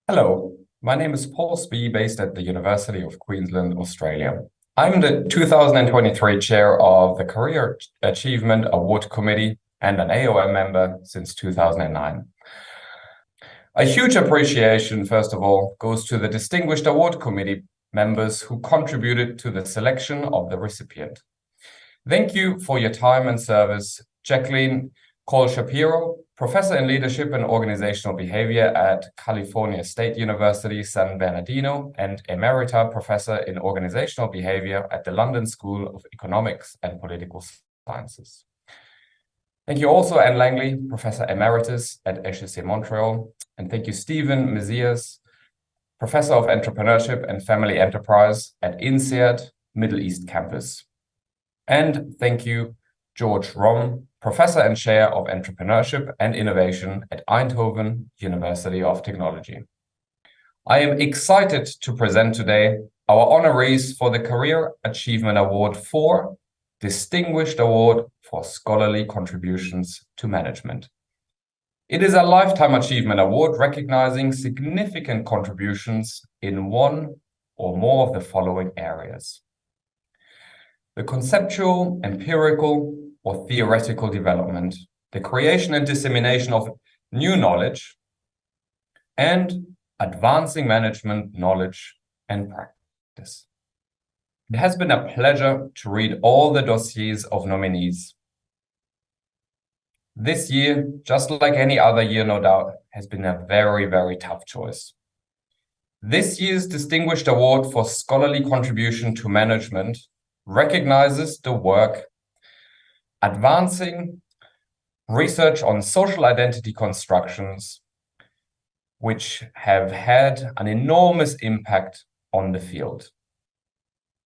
Hello, my name is Paul Spee, based at the University of Queensland, Australia. I'm the 2023 chair of the Career Achievement Award Committee and an AOM member since 2009. A huge appreciation, first of all, goes to the Distinguished Award Committee members who contributed to the selection of the recipient. Thank you for your time and service, Jacqueline Cole-Shapiro, Professor in Leadership and Organizational Behavior at California State University, San Bernardino, and Emerita Professor in Organizational Behavior at the London School of Economics and Political Sciences. Thank you also, Anne Langley, Professor Emeritus at HEC Montreal, and thank you, Stephen Mazias, Professor of Entrepreneurship and Family Enterprise at INSEAD Middle East Campus. And thank you, George Rom, Professor and Chair of Entrepreneurship and Innovation at Eindhoven University of Technology. I am excited to present today our honorees for the Career Achievement Award for Distinguished Award for Scholarly Contributions to Management. It is a Lifetime Achievement Award recognizing significant contributions in one or more of the following areas: the conceptual, empirical, or theoretical development, the creation and dissemination of new knowledge, and advancing management knowledge and practice. It has been a pleasure to read all the dossiers of nominees. This year, just like any other year, no doubt, has been a very, very tough choice. This year's Distinguished Award for Scholarly Contribution to Management recognizes the work advancing research on social identity constructions, which have had an enormous impact on the field.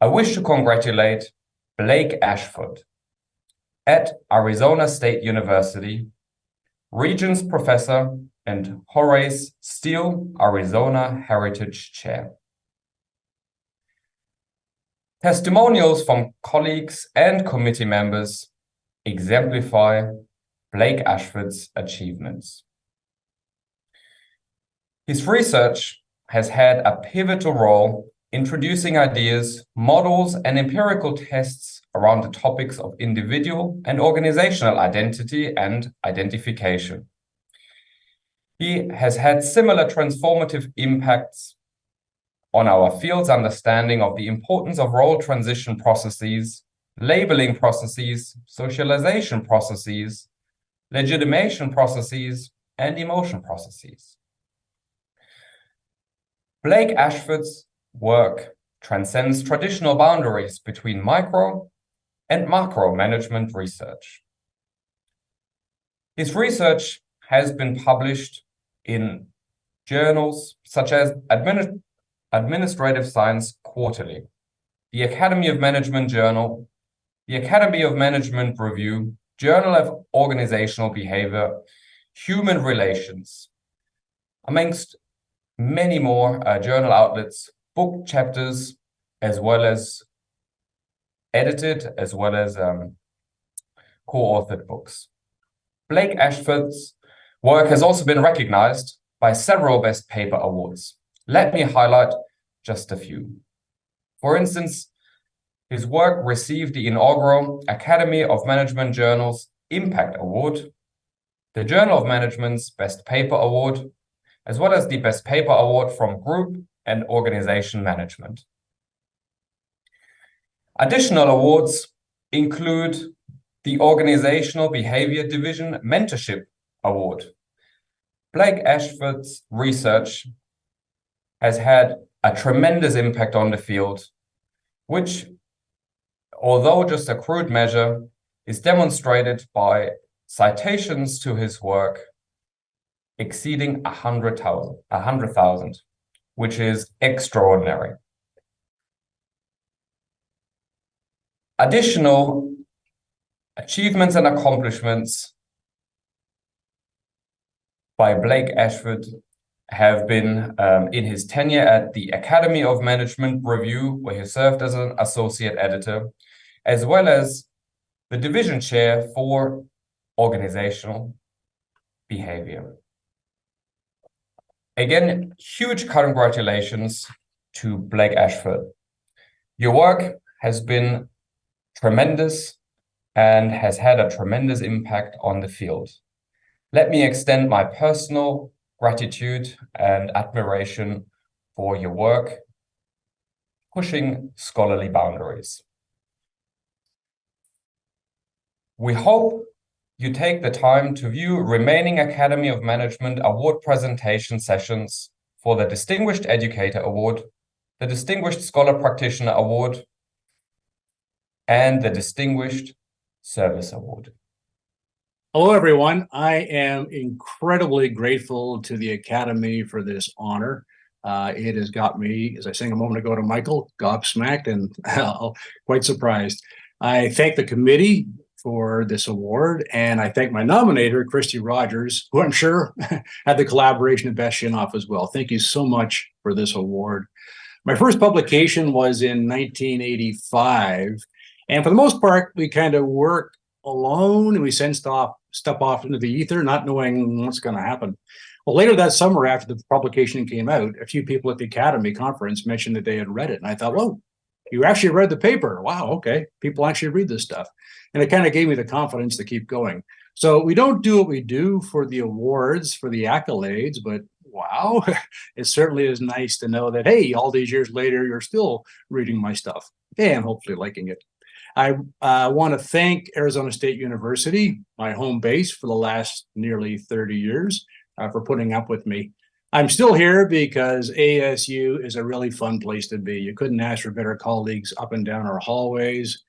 I wish to congratulate Blake Ashford at Arizona State University, Regents Professor and Horace Steele, Arizona Heritage Chair. Testimonials from colleagues and committee members exemplify Blake Ashford's achievements. His research has had a pivotal role introducing ideas, models, and empirical tests around the topics of individual and organizational identity and identification. He has had similar transformative impacts on our field's understanding of the importance of role transition processes, labeling processes, socialization processes, legitimation processes, and emotion processes. Blake Ashford's work transcends traditional boundaries between micro and macro management research. His research has been published in journals such as Administrative Science Quarterly, the Academy of Management Journal, the Academy of Management Review, Journal of Organizational Behavior, Human Relations, amongst many more journal outlets, book chapters, as well as edited, as well as co-authored books. Blake Ashford's work has also been recognized by several Best Paper Awards. Let me highlight just a few. For instance, his work received the inaugural Academy of Management Journal's Impact Award, the Journal of Management's Best Paper Award, as well as the Best Paper Award from Group and Organization Management. Additional awards include the Organizational Behavior Division Mentorship Award. Blake Ashford's research has had a tremendous impact on the field, which, although just a crude measure, is demonstrated by citations to his work exceeding 100,000, which is extraordinary. Additional achievements and accomplishments by Blake Ashford have been in his tenure at the Academy of Management Review, where he served as an associate editor, as well as the division chair for organizational behavior. Again, huge congratulations to Blake Ashford. Your work has been tremendous and has had a tremendous impact on the field. Let me extend my personal gratitude and admiration for your work pushing scholarly boundaries. We hope you take the time to view remaining Academy of Management award presentation sessions for the Distinguished Educator Award, the Distinguished Scholar Practitioner Award, and the Distinguished Service Award. Hello, everyone. I am incredibly grateful to the Academy for this honor. It has got me, as I sang a moment ago to Michael, gobsmacked and quite surprised. I thank the committee for this award, and I thank my nominator, Christy Rogers, who I'm sure had the collaboration of Beth Shinoff as well. Thank you so much for this award. My first publication was in 1985, and for the most part, we kind of worked alone and we sent stuff off into the ether, not knowing what's going to happen. Well, later that summer, after the publication came out, a few people at the Academy conference mentioned that they had read it. And I thought, whoa, you actually read the paper. Wow, okay. People actually read this stuff. And it kind of gave me the confidence to keep going. So we don't do what we do for the awards, for the accolades, but wow, it certainly is nice to know that, hey, all these years later, you're still reading my stuff and hopefully liking it. I want to thank Arizona State University, my home base for the last nearly 30 years, for putting up with me. I'm still here because ASU is a really fun place to be. You couldn't ask for better colleagues up and down our hallways.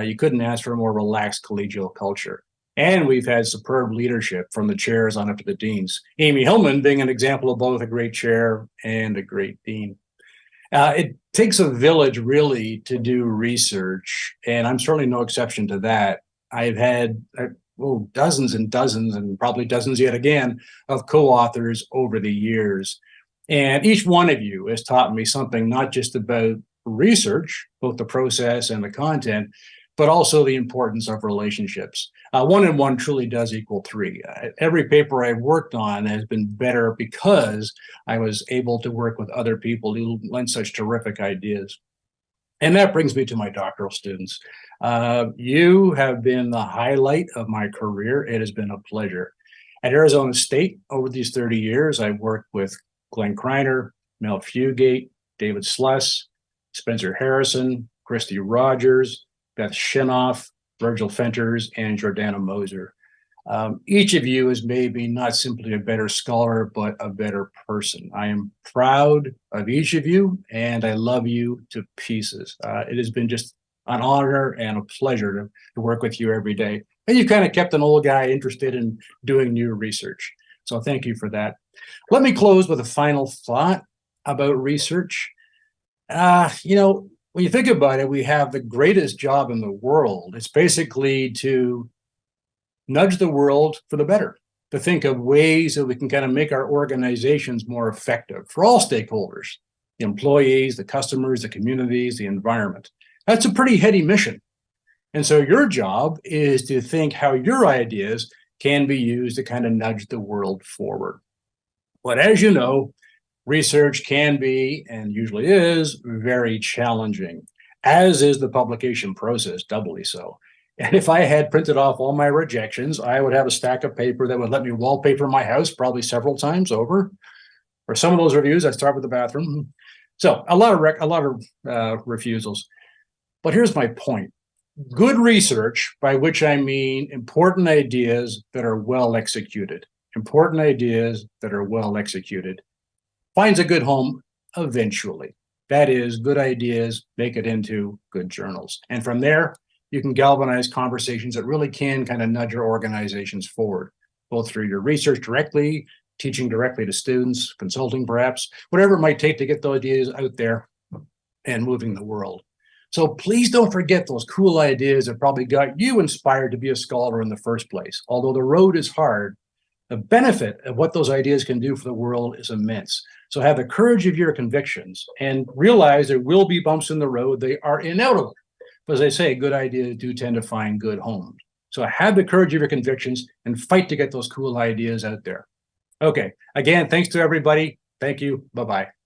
You couldn't ask for a more relaxed collegial culture. And we've had superb leadership from the chairs on up to the deans. Amy Hillman being an example of both a great chair and a great dean. It takes a village really to do research, and I'm certainly no exception to that. I've had dozens and dozens, and probably dozens yet again, of co-authors over the years. And each one of you has taught me something, not just about research, both the process and the content, but also the importance of relationships. 1 and 1 truly does equal 3. Every paper I've worked on has been better because I was able to work with other people who lent such terrific ideas. And that brings me to my doctoral students. You have been the highlight of my career. It has been a pleasure. At Arizona State, over these 30 years, I've worked with Glenn Kreiner, Mel Fugate, David Sluss, Spencer Harrison, Christy Rogers, Beth Shinoff, Virgil Fenters, and Jordana Moser. Each of you is maybe not simply a better scholar, but a better person. I am proud of each of you, and I love you to pieces. It has been just an honor and a pleasure to work with you every day. And you kind of kept an old guy interested in doing new research. So thank you for that. Let me close with a final thought about research. When you think about it, we have the greatest job in the world. It's basically to nudge the world for the better, to think of ways that we can kind of make our organizations more effective for all stakeholders, the employees, the customers, the communities, the environment. That's a pretty heady mission. And so your job is to think how your ideas can be used to kind of nudge the world forward. But as you know, research can be, and usually is, very challenging, as is the publication process, doubly so. And if I had printed off all my rejections, I would have a stack of paper that would let me wallpaper my house probably several times over. For some of those reviews, I start with the bathroom. So a lot of refusals. But here's my point. Good research, by which I mean important ideas that are well executed, finds a good home eventually. That is, good ideas make it into good journals. And from there, you can galvanize conversations that really can kind of nudge your organizations forward, both through your research directly, teaching directly to students, consulting perhaps, whatever it might take to get those ideas out there and moving the world. So please don't forget those cool ideas that probably got you inspired to be a scholar in the first place. Although the road is hard, the benefit of what those ideas can do for the world is immense. So have the courage of your convictions and realize there will be bumps in the road. They are inevitable. But as I say, good ideas do tend to find good homes. So have the courage of your convictions and fight to get those cool ideas out there. Okay, again, thanks to everybody. Thank you. Bye-bye.